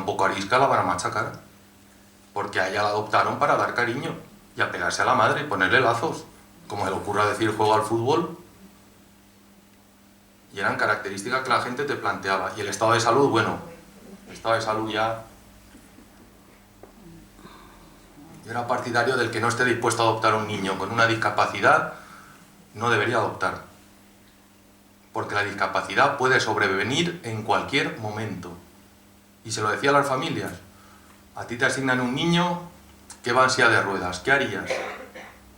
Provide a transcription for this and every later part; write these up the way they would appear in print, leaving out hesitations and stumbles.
un poco arisca la van a machacar. Porque a ella la adoptaron para dar cariño y apegarse a la madre y ponerle lazos. Como se le ocurra decir juego al fútbol. Y eran características que la gente te planteaba. Y el estado de salud, bueno, el estado de salud ya... Yo era partidario del que no esté dispuesto a adoptar a un niño con una discapacidad, no debería adoptar. Porque la discapacidad puede sobrevenir en cualquier momento. Y se lo decía a las familias. A ti te asignan un niño que va en silla de ruedas. ¿Qué harías?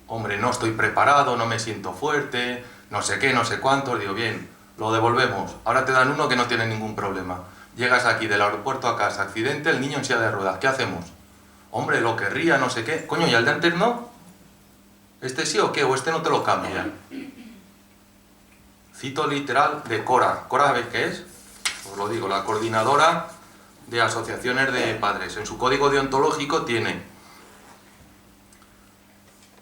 Hombre, no estoy preparado, no me siento fuerte, no sé qué, no sé cuánto. Digo, bien, lo devolvemos. Ahora te dan uno que no tiene ningún problema. Llegas aquí del aeropuerto a casa, accidente, el niño en silla de ruedas. ¿Qué hacemos? Hombre, lo querría, no sé qué. Coño, ¿y al de antes no? ¿Este sí o qué? ¿O este no te lo cambia? Cito literal de Cora. ¿Cora sabéis qué es? Os lo digo, la coordinadora de asociaciones de padres. En su código deontológico tiene...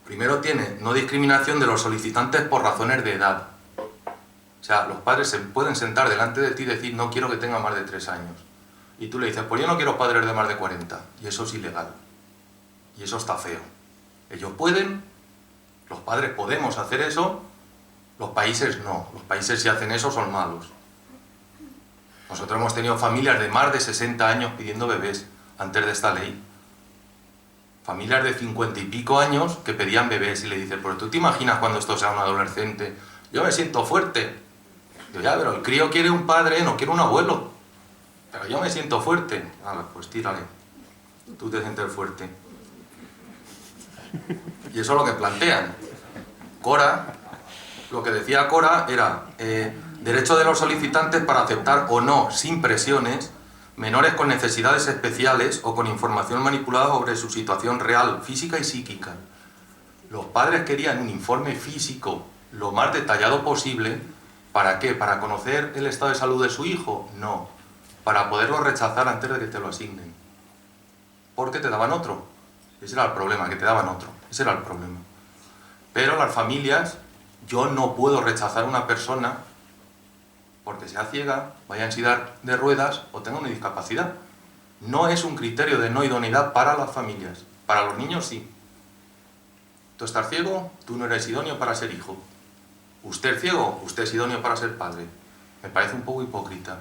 Primero tiene no discriminación de los solicitantes por razones de edad. O sea, los padres se pueden sentar delante de ti y decir no quiero que tenga más de 3 años. Y tú le dices, pues yo no quiero padres de más de 40. Y eso es ilegal. Y eso está feo. Ellos pueden, los padres podemos hacer eso, los países no. Los países si hacen eso son malos. Nosotros hemos tenido familias de más de 60 años pidiendo bebés antes de esta ley. Familias de 50 y pico años que pedían bebés y le dices, pero tú te imaginas cuando esto sea un adolescente, yo me siento fuerte. Digo, ya, pero el crío quiere un padre, no quiere un abuelo. Pero yo me siento fuerte. Vale, pues tírale. Tú te sientes fuerte. Y eso es lo que plantean. Cora, lo que decía Cora era derecho de los solicitantes para aceptar o no, sin presiones, menores con necesidades especiales o con información manipulada sobre su situación real, física y psíquica. Los padres querían un informe físico lo más detallado posible. ¿Para qué? ¿Para conocer el estado de salud de su hijo? No. Para poderlo rechazar antes de que te lo asignen. Porque te daban otro. Ese era el problema, que te daban otro. Ese era el problema. Pero las familias, yo no puedo rechazar a una persona porque sea ciega, vaya en silla de ruedas o tenga una discapacidad. No es un criterio de no idoneidad para las familias. Para los niños sí. Tú estás ciego, tú no eres idóneo para ser hijo. Usted es ciego, usted es idóneo para ser padre. Me parece un poco hipócrita.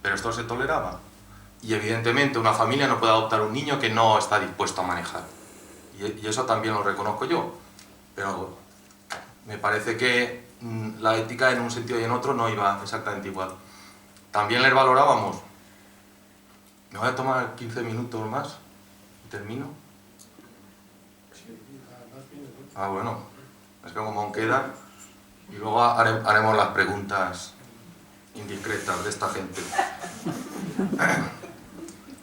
Pero esto se toleraba. Y evidentemente una familia no puede adoptar un niño que no está dispuesto a manejar. Y eso también lo reconozco yo. Pero me parece que la ética en un sentido y en otro no iba exactamente igual. También les valorábamos. Me voy a tomar 15 minutos más y termino. Ah, bueno. Es que como aún queda, y luego haremos las preguntas indiscretas de esta gente.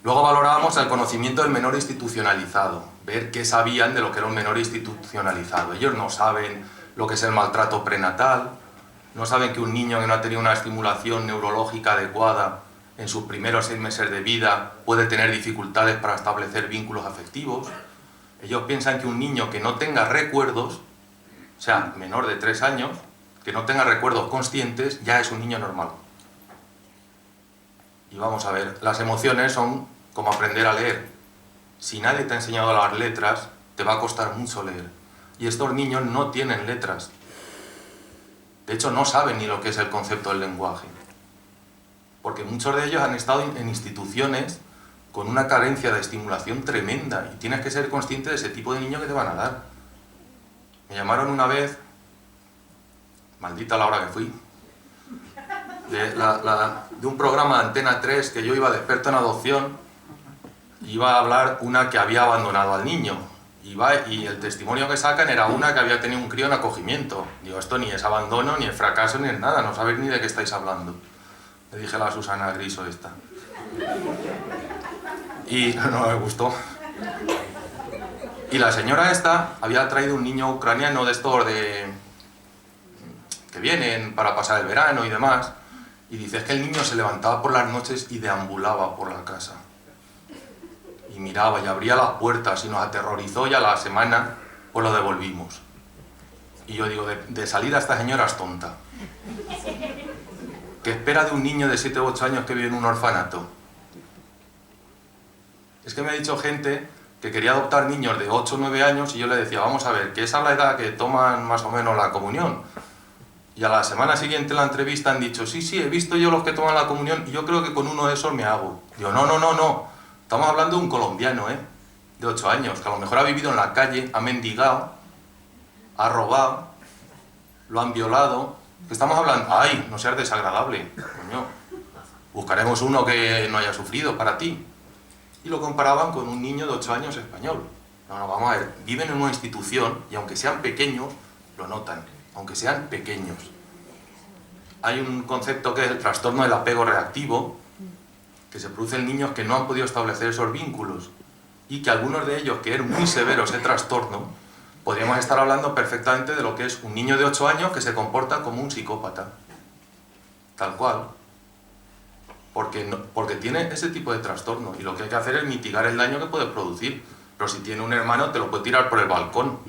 Luego valorábamos el conocimiento del menor institucionalizado, ver qué sabían de lo que era un menor institucionalizado. Ellos no saben lo que es el maltrato prenatal, no saben que un niño que no ha tenido una estimulación neurológica adecuada en sus primeros 6 meses de vida puede tener dificultades para establecer vínculos afectivos. Ellos piensan que un niño que no tenga recuerdos, o sea, menor de 3 años, que no tenga recuerdos conscientes, ya es un niño normal. Y vamos a ver, las emociones son como aprender a leer. Si nadie te ha enseñado las letras, te va a costar mucho leer. Y estos niños no tienen letras. De hecho, no saben ni lo que es el concepto del lenguaje. Porque muchos de ellos han estado en instituciones con una carencia de estimulación tremenda. Y tienes que ser consciente de ese tipo de niño que te van a dar. Me llamaron una vez, maldita la hora que fui, de un programa de Antena 3 que yo iba de experto en adopción. Iba a hablar una que había abandonado al niño. Y el testimonio que sacan era una que había tenido un crío en acogimiento. Digo, esto ni es abandono, ni es fracaso, ni es nada. No sabéis ni de qué estáis hablando. Le dije a la Susana Griso esta. Y no me gustó. Y la señora esta había traído un niño ucraniano de estos que vienen para pasar el verano y demás. Y dice, es que el niño se levantaba por las noches y deambulaba por la casa. Y miraba y abría las puertas y nos aterrorizó, y a la semana pues lo devolvimos. Y yo digo, de salida esta señora es tonta. ¿Qué espera de un niño de 7 u 8 años que vive en un orfanato? Es que me ha dicho gente que quería adoptar niños de 8 o 9 años y yo le decía, vamos a ver, que esa es la edad que toman más o menos la comunión. Y a la semana siguiente en la entrevista han dicho, sí, sí, he visto yo los que toman la comunión y yo creo que con uno de esos me hago. Digo, no, no, no, no. Estamos hablando de un colombiano, de 8 años, que a lo mejor ha vivido en la calle, ha mendigado, ha robado, lo han violado. Que estamos hablando, ay, no seas desagradable, coño. Buscaremos uno que no haya sufrido para ti. Y lo comparaban con un niño de 8 años español. No, no, vamos a ver, viven en una institución y aunque sean pequeños, lo notan, aunque sean pequeños. Hay un concepto que es el trastorno del apego reactivo, que se produce en niños que no han podido establecer esos vínculos y que algunos de ellos, que es muy severo ese trastorno, podríamos estar hablando perfectamente de lo que es un niño de 8 años que se comporta como un psicópata, tal cual. Porque tiene ese tipo de trastorno y lo que hay que hacer es mitigar el daño que puede producir. Pero si tiene un hermano te lo puede tirar por el balcón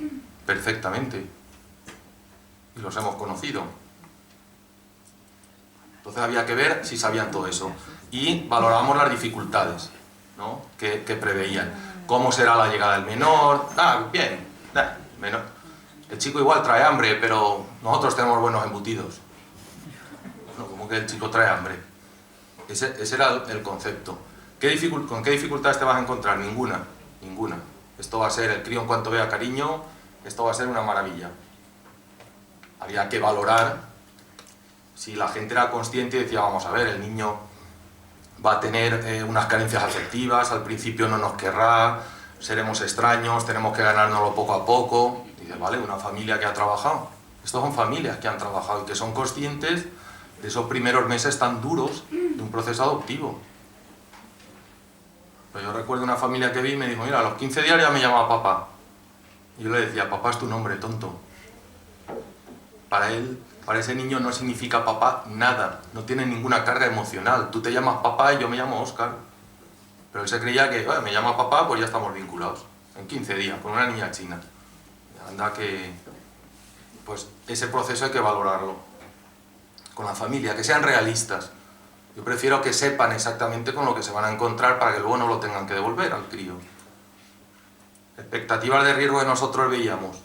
perfectamente. Y los hemos conocido. Entonces había que ver si sabían todo eso. Y valorábamos las dificultades, ¿no? que preveían. ¿Cómo será la llegada del menor? Bien, menor. El chico igual trae hambre, pero nosotros tenemos buenos embutidos. Bueno, como que el chico trae hambre. Ese era el concepto. ¿Con qué dificultades te vas a encontrar? Ninguna, ninguna. Esto va a ser el crío en cuanto vea cariño, esto va a ser una maravilla. Había que valorar si la gente era consciente y decía, vamos a ver, el niño va a tener unas carencias afectivas, al principio no nos querrá, seremos extraños, tenemos que ganárnoslo poco a poco. Dice, vale, una familia que ha trabajado. Estas son familias que han trabajado y que son conscientes de esos primeros meses tan duros de un proceso adoptivo. Pues yo recuerdo una familia que vi y me dijo, mira, a los 15 días ya me llamaba papá. Y yo le decía, papá es tu nombre, tonto. Para él, para ese niño no significa papá nada, no tiene ninguna carga emocional. Tú te llamas papá y yo me llamo Óscar. Pero él se creía que, me llama papá, pues ya estamos vinculados. En 15 días, con una niña china. Anda que... Pues ese proceso hay que valorarlo. Con la familia, que sean realistas. Yo prefiero que sepan exactamente con lo que se van a encontrar para que luego no lo tengan que devolver al crío. Expectativas de riesgo que nosotros veíamos.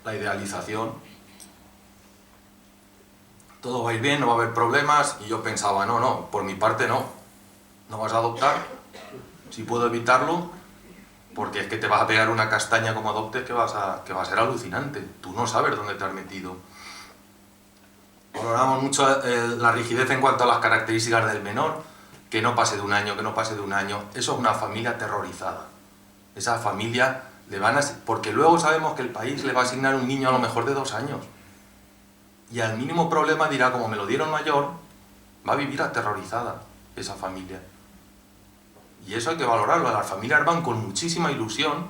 La idealización. Todo va a ir bien, no va a haber problemas. Y yo pensaba, no, por mi parte no. No vas a adoptar. Si puedo evitarlo, porque es que te vas a pegar una castaña como adoptes que va a ser alucinante. Tú no sabes dónde te has metido. Valoramos mucho la rigidez en cuanto a las características del menor, que no pase de un año, que no pase de un año. Eso es una familia aterrorizada. Esa familia le van a... Porque luego sabemos que el país le va a asignar un niño a lo mejor de 2 años. Y al mínimo problema dirá, como me lo dieron mayor, va a vivir aterrorizada esa familia. Y eso hay que valorarlo. Las familias van con muchísima ilusión,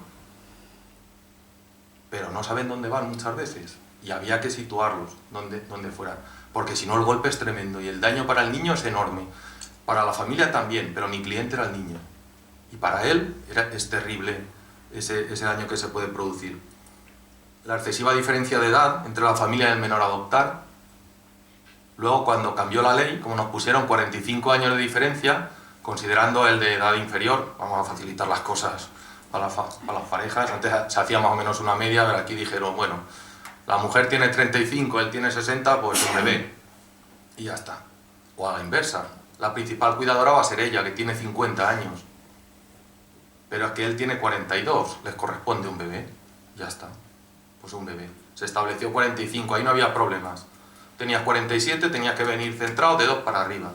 pero no saben dónde van muchas veces. Y había que situarlos donde fuera. Porque si no el golpe es tremendo y el daño para el niño es enorme. Para la familia también, pero mi cliente era el niño. Y para él es terrible ese daño que se puede producir. La excesiva diferencia de edad entre la familia y el menor a adoptar. Luego cuando cambió la ley, como nos pusieron 45 años de diferencia, considerando el de edad inferior, vamos a facilitar las cosas para las parejas. Antes se hacía más o menos una media, pero aquí dijeron, bueno, la mujer tiene 35, él tiene 60, pues un bebé. Y ya está. O a la inversa. La principal cuidadora va a ser ella, que tiene 50 años. Pero es que él tiene 42, les corresponde un bebé. Ya está. Pues un bebé. Se estableció 45, ahí no había problemas. Tenías 47, tenías que venir centrado de 2 para arriba.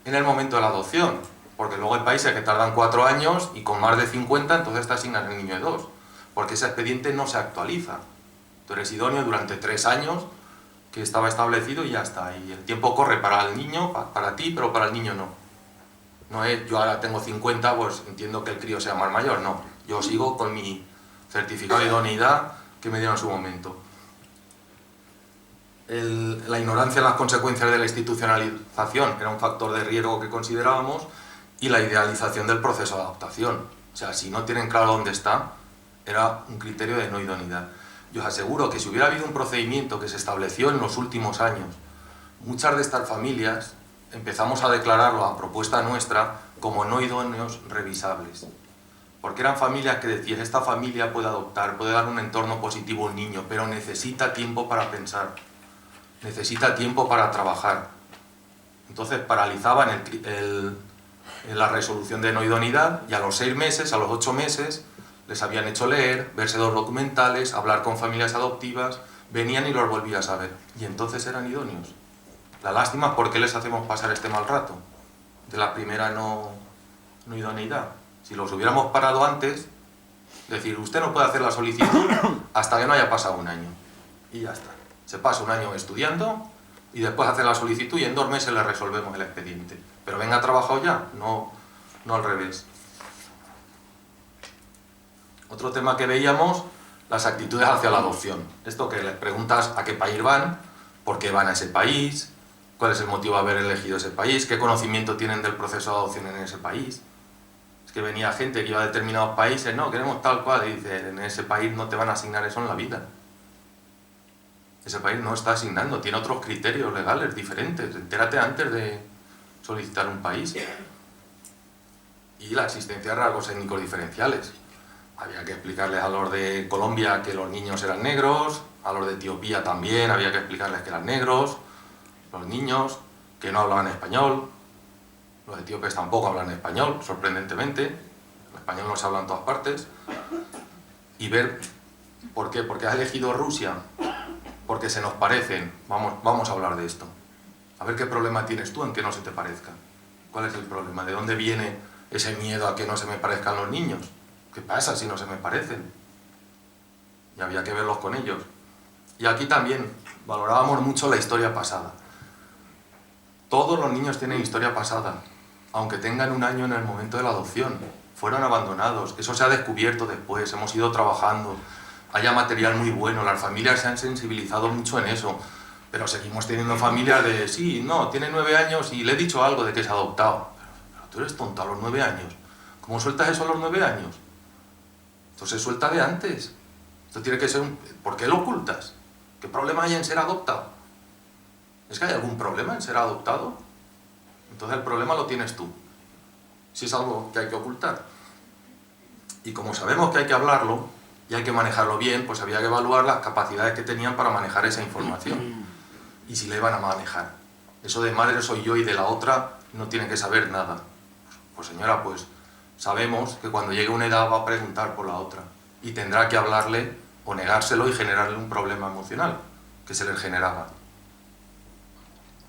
En el momento de la adopción, porque luego hay países que tardan 4 años y con más de 50, entonces te asignan el niño de 2. Porque ese expediente no se actualiza. Tú eres idóneo durante 3 años, que estaba establecido y ya está. Y el tiempo corre para el niño, para ti, pero para el niño no. No es, yo ahora tengo 50, pues entiendo que el crío sea más mayor, no. Yo sigo con mi certificado de idoneidad que me dieron en su momento. La ignorancia de las consecuencias de la institucionalización era un factor de riesgo que considerábamos, y la idealización del proceso de adaptación. O sea, si no tienen claro dónde está, era un criterio de no idoneidad. Yo os aseguro que si hubiera habido un procedimiento que se estableció en los últimos años, muchas de estas familias empezamos a declararlo a propuesta nuestra como no idóneos revisables. porque eran familias que decías, esta familia puede adoptar, puede dar un entorno positivo a un niño, pero necesita tiempo para pensar, necesita tiempo para trabajar. Entonces paralizaban la resolución de no idoneidad y a los 6 meses, a los 8 meses, les habían hecho leer, verse 2 documentales, hablar con familias adoptivas, venían y los volvías a ver. Y entonces eran idóneos. La lástima es por qué les hacemos pasar este mal rato de la primera no idoneidad. Si los hubiéramos parado antes, decir, usted no puede hacer la solicitud hasta que no haya pasado un año. Y ya está. Se pasa un año estudiando y después hace la solicitud y en 2 meses le resolvemos el expediente. Pero venga trabajado ya, no al revés. Otro tema que veíamos, las actitudes hacia la adopción. Esto que les preguntas a qué país van, por qué van a ese país, cuál es el motivo de haber elegido ese país, qué conocimiento tienen del proceso de adopción en ese país. Es que venía gente que iba a determinados países, no, queremos tal cual, y dice, en ese país no te van a asignar eso en la vida. Ese país no está asignando, tiene otros criterios legales diferentes. Entérate antes de solicitar un país. Y la existencia de rasgos étnicos diferenciales. Había que explicarles a los de Colombia que los niños eran negros, a los de Etiopía también había que explicarles que eran negros, los niños que no hablaban español, los etíopes tampoco hablan español, sorprendentemente, el español no se habla en todas partes, y ver por qué, porque has elegido Rusia, porque se nos parecen, vamos a hablar de esto, a ver qué problema tienes tú en que no se te parezca, cuál es el problema, de dónde viene ese miedo a que no se me parezcan los niños. ¿Qué pasa si no se me parecen? Y había que verlos con ellos. Y aquí también valorábamos mucho la historia pasada. Todos los niños tienen historia pasada, aunque tengan un año en el momento de la adopción. Fueron abandonados, eso se ha descubierto después, hemos ido trabajando, haya material muy bueno, las familias se han sensibilizado mucho en eso, pero seguimos teniendo familias de, sí, no, tiene 9 años y le he dicho algo de que se ha adoptado. Pero tú eres tonta a los 9 años. ¿Cómo sueltas eso a los 9 años? Entonces suelta de antes. Esto tiene que ser un... ¿Por qué lo ocultas? ¿Qué problema hay en ser adoptado? ¿Es que hay algún problema en ser adoptado? Entonces el problema lo tienes tú. Si es algo que hay que ocultar. Y como sabemos que hay que hablarlo y hay que manejarlo bien, pues había que evaluar las capacidades que tenían para manejar esa información. Y si la iban a manejar. Eso de madre soy yo y de la otra no tiene que saber nada. Pues señora, pues... sabemos que cuando llegue una edad va a preguntar por la otra y tendrá que hablarle o negárselo y generarle un problema emocional que se les generaba.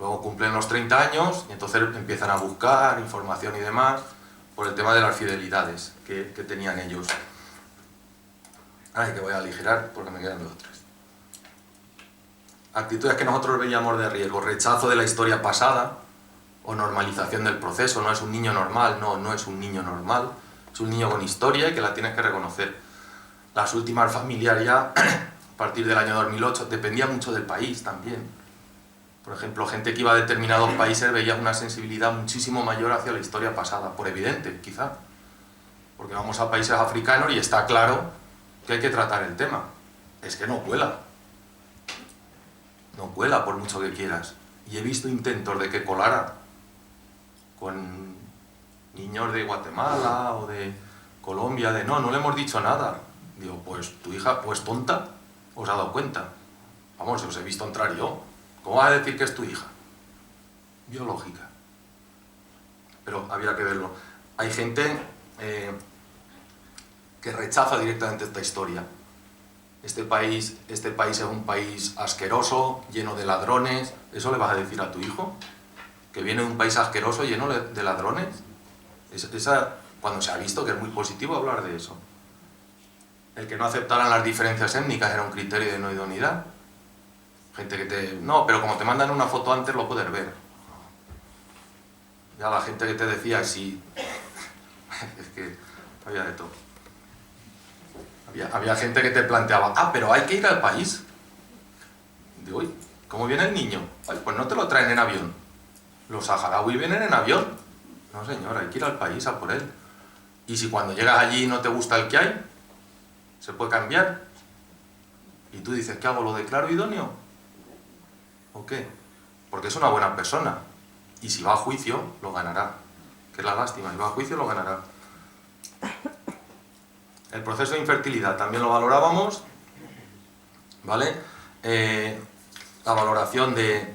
Luego cumplen los 30 años y entonces empiezan a buscar información y demás por el tema de las fidelidades que tenían ellos. Ay, que voy a aligerar porque me quedan 2 o 3. Actitudes que nosotros veíamos de riesgo, rechazo de la historia pasada, o normalización del proceso, no es un niño normal, no es un niño normal, es un niño con historia y que la tienes que reconocer. Las últimas familias ya, a partir del año 2008, dependía mucho del país también. Por ejemplo, gente que iba a determinados países veía una sensibilidad muchísimo mayor hacia la historia pasada, por evidente, quizá. Porque vamos a países africanos y está claro que hay que tratar el tema. Es que no cuela. No cuela por mucho que quieras. Y he visto intentos de que colara con niños de Guatemala o de Colombia, de no le hemos dicho nada. Digo, pues tu hija, pues tonta, os ha dado cuenta. Vamos, os he visto entrar yo. ¿Cómo vas a decir que es tu hija? Biológica. Pero había que verlo. Hay gente que rechaza directamente esta historia. Este país es un país asqueroso, lleno de ladrones. ¿Eso le vas a decir a tu hijo? ¿Que viene de un país asqueroso, lleno de ladrones? Cuando se ha visto que es muy positivo hablar de eso. El que no aceptaran las diferencias étnicas era un criterio de no idoneidad. Gente que no, pero como te mandan una foto antes lo puedes ver. Ya la gente que te decía sí. Es que había de todo. Había gente que te planteaba, pero hay que ir al país. Digo, uy, ¿cómo viene el niño? Ay, pues no te lo traen en avión. Los saharauis vienen en avión. No, señor, hay que ir al país a por él. Y si cuando llegas allí no te gusta el que hay, se puede cambiar. Y tú dices, ¿qué hago? ¿Lo declaro idóneo? ¿O qué? Porque es una buena persona. Y si va a juicio, lo ganará. Que es la lástima, si va a juicio, lo ganará. El proceso de infertilidad también lo valorábamos, ¿vale? La valoración de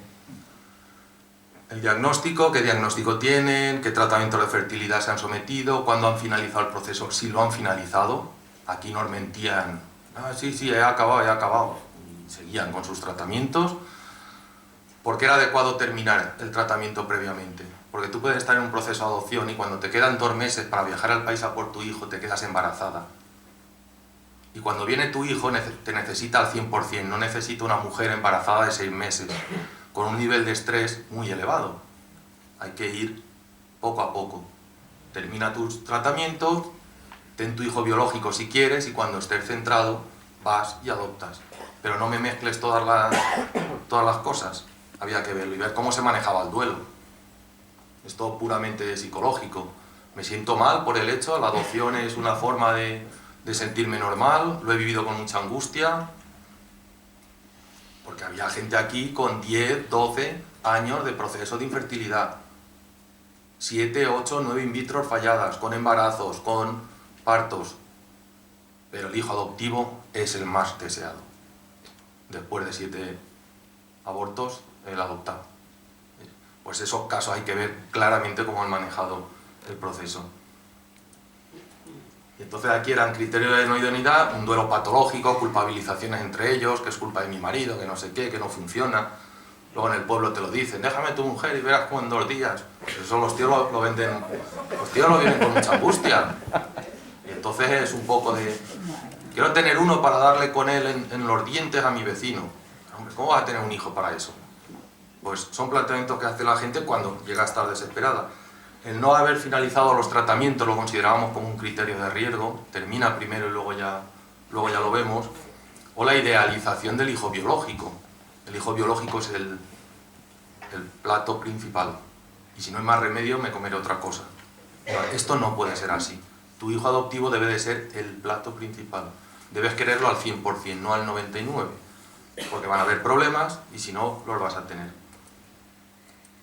el diagnóstico, qué diagnóstico tienen, qué tratamientos de fertilidad se han sometido, cuándo han finalizado el proceso, si lo han finalizado. Aquí nos mentían, sí, he acabado, y seguían con sus tratamientos, porque era adecuado terminar el tratamiento previamente. Porque tú puedes estar en un proceso de adopción y cuando te quedan 2 meses para viajar al país a por tu hijo, te quedas embarazada. Y cuando viene tu hijo te necesita al 100%, no necesita una mujer embarazada de 6 meses, con un nivel de estrés muy elevado. Hay que ir poco a poco. Termina tus tratamientos, ten tu hijo biológico si quieres y cuando estés centrado vas y adoptas. Pero no me mezcles todas las cosas. Había que verlo y ver cómo se manejaba el duelo. Es todo puramente psicológico. Me siento mal por el hecho, la adopción es una forma de sentirme normal, lo he vivido con mucha angustia, porque había gente aquí con 10, 12 años de proceso de infertilidad, 7, 8, 9 in vitro falladas, con embarazos, con partos, pero el hijo adoptivo es el más deseado. Después de 7 abortos, el adoptado. Pues esos casos hay que ver claramente cómo han manejado el proceso. Y entonces aquí eran criterios de no idoneidad, un duelo patológico, culpabilizaciones entre ellos, que es culpa de mi marido, que no sé qué, que no funciona. Luego en el pueblo te lo dicen, déjame tu mujer y verás cómo en 2 días. Eso los tíos lo venden, los tíos lo viven con mucha angustia. Y entonces es un poco de, quiero tener uno para darle con él en los dientes a mi vecino. Hombre, ¿cómo va a tener un hijo para eso? Pues son planteamientos que hace la gente cuando llega a estar desesperada. El no haber finalizado los tratamientos lo considerábamos como un criterio de riesgo, termina primero y luego ya lo vemos. O la idealización del hijo biológico. El hijo biológico es el plato principal. Y si no hay más remedio, me comeré otra cosa. Esto no puede ser así. Tu hijo adoptivo debe de ser el plato principal. Debes quererlo al 100%, no al 99%. Porque van a haber problemas y si no, los vas a tener.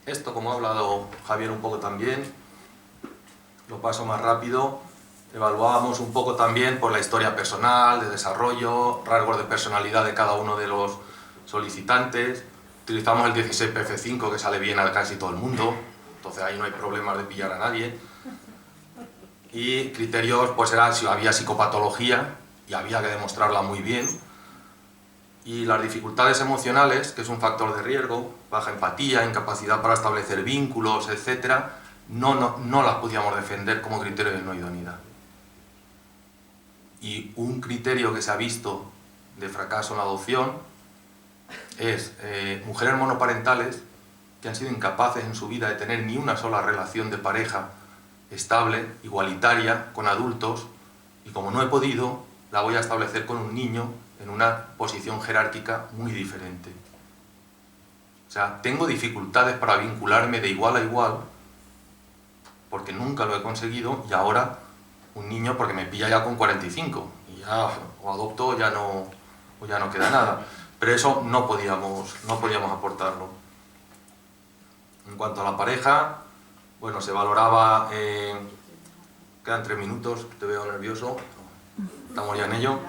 Esto, como ha hablado Javier un poco también, lo paso más rápido, evaluábamos un poco también por la historia personal, de desarrollo, rasgos de personalidad de cada uno de los solicitantes, utilizamos el 16PF5 que sale bien a casi todo el mundo, entonces ahí no hay problemas de pillar a nadie, y criterios pues eran si había psicopatología, y había que demostrarla muy bien, y las dificultades emocionales, que es un factor de riesgo, baja empatía, incapacidad para establecer vínculos, etc., no las podíamos defender como criterio de no idoneidad. Y un criterio que se ha visto de fracaso en la adopción es mujeres monoparentales que han sido incapaces en su vida de tener ni una sola relación de pareja estable, igualitaria, con adultos, y como no he podido, la voy a establecer con un niño en una posición jerárquica muy diferente. O sea, tengo dificultades para vincularme de igual a igual, porque nunca lo he conseguido, y ahora un niño, porque me pilla ya con 45, y ya o adopto o ya no queda nada. Pero eso no podíamos aportarlo. En cuanto a la pareja, bueno, se valoraba, quedan 3 minutos, te veo nervioso, estamos ya en ello.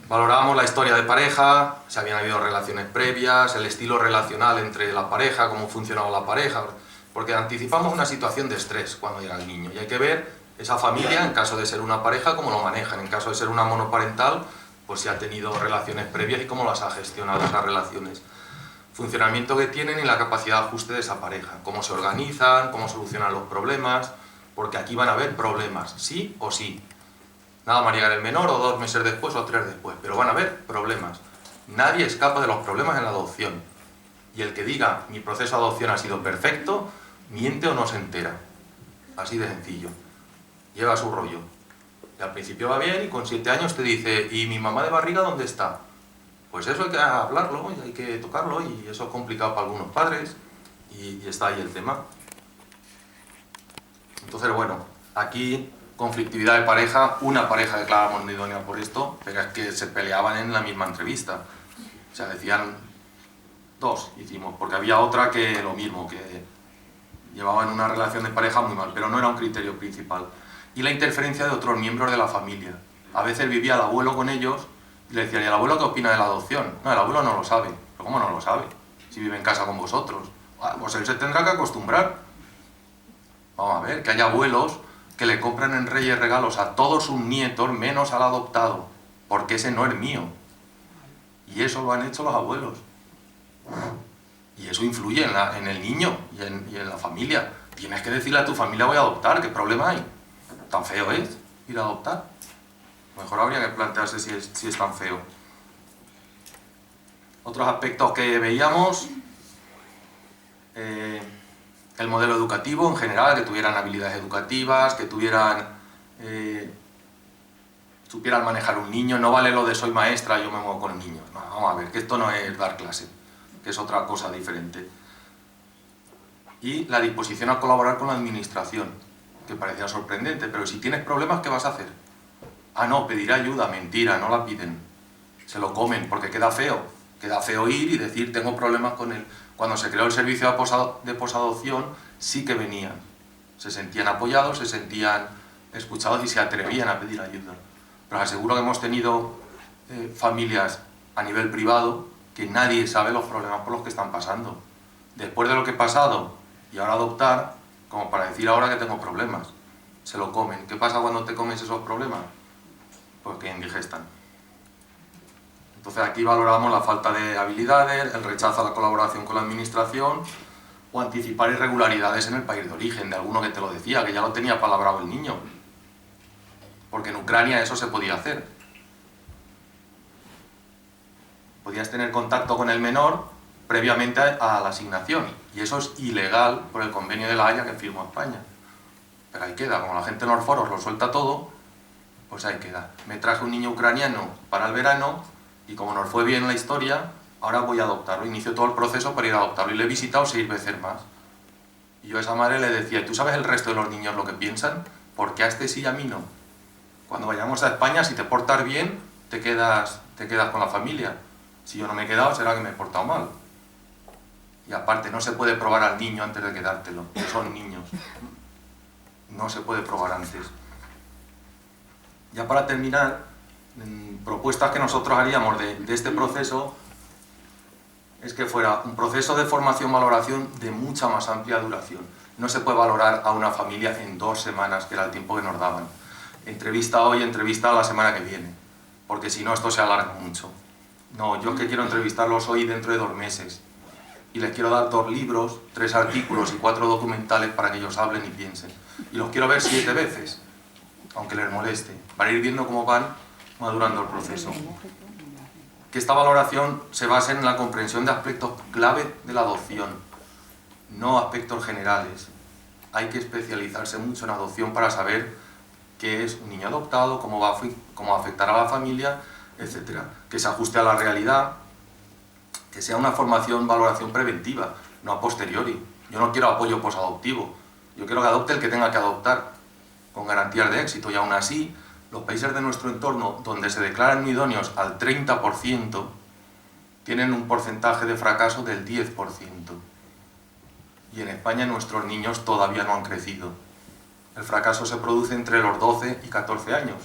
Valorábamos la historia de pareja, si habían habido relaciones previas, el estilo relacional entre la pareja, cómo funcionaba la pareja, porque anticipamos una situación de estrés cuando llega el niño y hay que ver esa familia, en caso de ser una pareja, cómo lo manejan, en caso de ser una monoparental, pues si ha tenido relaciones previas y cómo las ha gestionado esas relaciones, funcionamiento que tienen y la capacidad de ajuste de esa pareja, cómo se organizan, cómo solucionan los problemas, porque aquí van a haber problemas, sí o sí. Nada más llegar el menor o 2 meses después o 3 después, pero van a haber problemas. Nadie escapa de los problemas en la adopción. Y el que diga mi proceso de adopción ha sido perfecto, miente o no se entera. Así de sencillo. Lleva su rollo. Y al principio va bien y con 7 años te dice, ¿y mi mamá de barriga dónde está? Pues eso hay que hablarlo y hay que tocarlo y eso es complicado para algunos padres y está ahí el tema. Entonces, bueno, aquí conflictividad de pareja, una pareja declaramos no idónea por esto, pero es que se peleaban en la misma entrevista. O sea, decían 2 hicimos, porque había otra que lo mismo, que llevaban una relación de pareja muy mal, pero no era un criterio principal. y la interferencia de otros miembros de la familia. A veces vivía el abuelo con ellos y le decía, ¿y el abuelo qué opina de la adopción? No, el abuelo no lo sabe. ¿Pero cómo no lo sabe? Si vive en casa con vosotros. Ah, pues él se tendrá que acostumbrar. Vamos a ver, que hay abuelos que le compran en Reyes regalos a todos sus nietos menos al adoptado, porque ese no es mío. Y eso lo han hecho los abuelos. Y eso influye en el niño y en la familia. Tienes que decirle a tu familia voy a adoptar, ¿qué problema hay? ¿Tan feo es ir a adoptar? Mejor habría que plantearse si es tan feo. Otros aspectos que veíamos, el modelo educativo en general, que tuvieran habilidades educativas, que supieran manejar un niño. No vale lo de soy maestra, yo me muevo con niños. No, vamos a ver, que esto no es dar clase, que es otra cosa diferente. Y la disposición a colaborar con la administración, que parecía sorprendente, pero si tienes problemas, ¿qué vas a hacer? Ah, no, pedir ayuda, mentira, no la piden. Se lo comen, porque queda feo. Queda feo ir y decir, tengo problemas con él. Cuando se creó el servicio de posadopción, sí que venían. Se sentían apoyados, se sentían escuchados y se atrevían a pedir ayuda. Pero os aseguro que hemos tenido familias a nivel privado que nadie sabe los problemas por los que están pasando. Después de lo que he pasado y ahora adoptar, como para decir ahora que tengo problemas. Se lo comen. ¿Qué pasa cuando te comes esos problemas? Pues que indigestan. Entonces aquí valoramos la falta de habilidades, el rechazo a la colaboración con la administración o anticipar irregularidades en el país de origen, de alguno que te lo decía, que ya lo tenía palabrado el niño. Porque en Ucrania eso se podía hacer. Podías tener contacto con el menor previamente a la asignación, y eso es ilegal por el convenio de La Haya que firmó España. Pero ahí queda, como la gente en los foros lo suelta todo, pues ahí queda. Me traje un niño ucraniano para el verano, y como nos fue bien la historia, ahora voy a adoptarlo. Inicio todo el proceso para ir a adoptarlo, y le he visitado 6 veces más. Y yo a esa madre le decía, ¿y tú sabes el resto de los niños lo que piensan? ¿Por qué a este sí y a mí no? Cuando vayamos a España, si te portas bien, te quedas con la familia. Si yo no me he quedado, será que me he portado mal. Y aparte, no se puede probar al niño antes de quedártelo, que son niños. No se puede probar antes. Ya para terminar, propuestas que nosotros haríamos de este proceso es que fuera un proceso de formación-valoración de mucha más amplia duración. No se puede valorar a una familia en 2 semanas, que era el tiempo que nos daban. Entrevista hoy, entrevista la semana que viene, porque si no esto se alarga mucho. No, yo es que quiero entrevistarlos hoy dentro de 2 meses. Y les quiero dar 2 libros, 3 artículos y 4 documentales para que ellos hablen y piensen. Y los quiero ver 7 veces, aunque les moleste, para ir viendo cómo van madurando el proceso. Que esta valoración se base en la comprensión de aspectos clave de la adopción, no aspectos generales. Hay que especializarse mucho en adopción para saber qué es un niño adoptado, cómo va a afectar a la familia, etc. Que se ajuste a la realidad, que sea una valoración preventiva, no a posteriori. Yo no quiero apoyo posadoptivo, yo quiero que adopte el que tenga que adoptar, con garantías de éxito, y aún así, los países de nuestro entorno, donde se declaran no idóneos al 30%, tienen un porcentaje de fracaso del 10%. Y en España nuestros niños todavía no han crecido. El fracaso se produce entre los 12 y 14 años.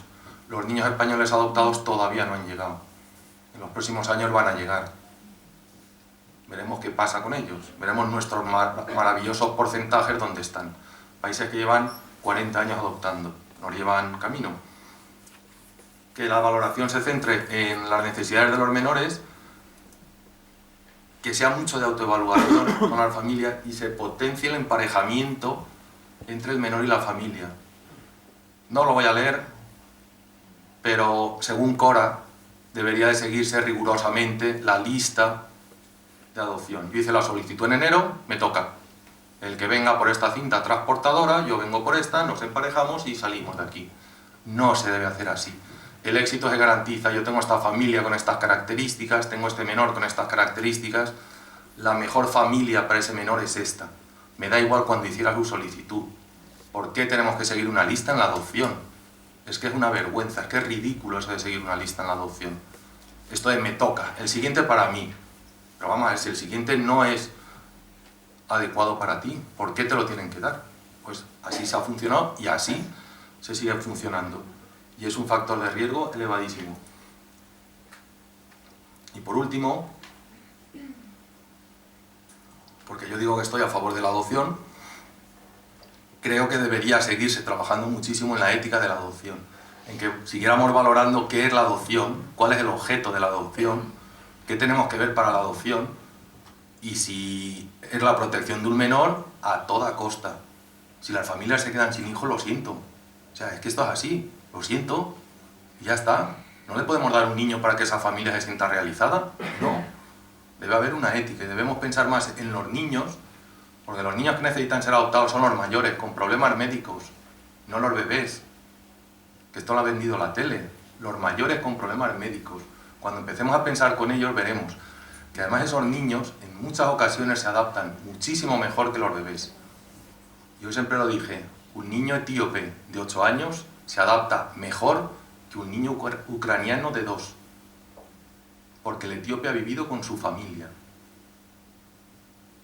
Los niños españoles adoptados todavía no han llegado. En los próximos años van a llegar. Veremos qué pasa con ellos. Veremos nuestros maravillosos porcentajes dónde están. Países que llevan 40 años adoptando, nos llevan camino. Que la valoración se centre en las necesidades de los menores, que sea mucho de autoevaluación con la familia y se potencie el emparejamiento entre el menor y la familia. No lo voy a leer, pero según Cora debería de seguirse rigurosamente la lista de adopción. Yo hice la solicitud en enero, me toca. El que venga por esta cinta transportadora, yo vengo por esta, nos emparejamos y salimos de aquí. No se debe hacer así. El éxito se garantiza, yo tengo esta familia con estas características, tengo este menor con estas características, la mejor familia para ese menor es esta. Me da igual cuando hiciera su solicitud. ¿Por qué tenemos que seguir una lista en la adopción? Es que es una vergüenza, es que es ridículo eso de seguir una lista en la adopción. Esto de me toca, el siguiente para mí. Pero vamos a ver, si el siguiente no es adecuado para ti, ¿por qué te lo tienen que dar? Pues así se ha funcionado y así se sigue funcionando. Y es un factor de riesgo elevadísimo. Y por último, porque yo digo que estoy a favor de la adopción, creo que debería seguirse trabajando muchísimo en la ética de la adopción, en que siguiéramos valorando qué es la adopción, cuál es el objeto de la adopción, qué tenemos que ver para la adopción, y si es la protección de un menor a toda costa. Si las familias se quedan sin hijos, lo siento. O sea, es que esto es así, lo siento, y ya está. ¿No le podemos dar un niño para que esa familia se sienta realizada? No. Debe haber una ética y debemos pensar más en los niños, porque los niños que necesitan ser adoptados son los mayores, con problemas médicos, no los bebés, que esto lo ha vendido la tele, los mayores con problemas médicos. Cuando empecemos a pensar con ellos veremos que además esos niños en muchas ocasiones se adaptan muchísimo mejor que los bebés. Yo siempre lo dije, un niño etíope de 8 años se adapta mejor que un niño ucraniano de 2, porque el etíope ha vivido con su familia.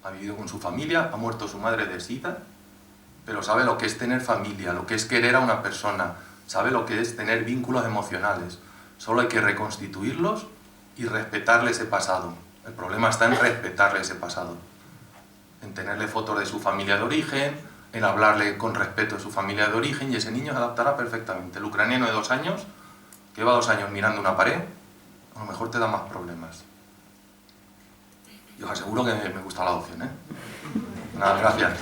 Ha vivido con su familia, ha muerto su madre de SIDA, pero sabe lo que es tener familia, lo que es querer a una persona, sabe lo que es tener vínculos emocionales. Solo hay que reconstituirlos y respetarle ese pasado. El problema está en respetarle ese pasado, en tenerle fotos de su familia de origen, en hablarle con respeto de su familia de origen, y ese niño se adaptará perfectamente. El ucraniano de 2 años, que lleva 2 años mirando una pared, a lo mejor te da más problemas. Y os aseguro que me gusta la adopción, ¿eh? Nada, gracias.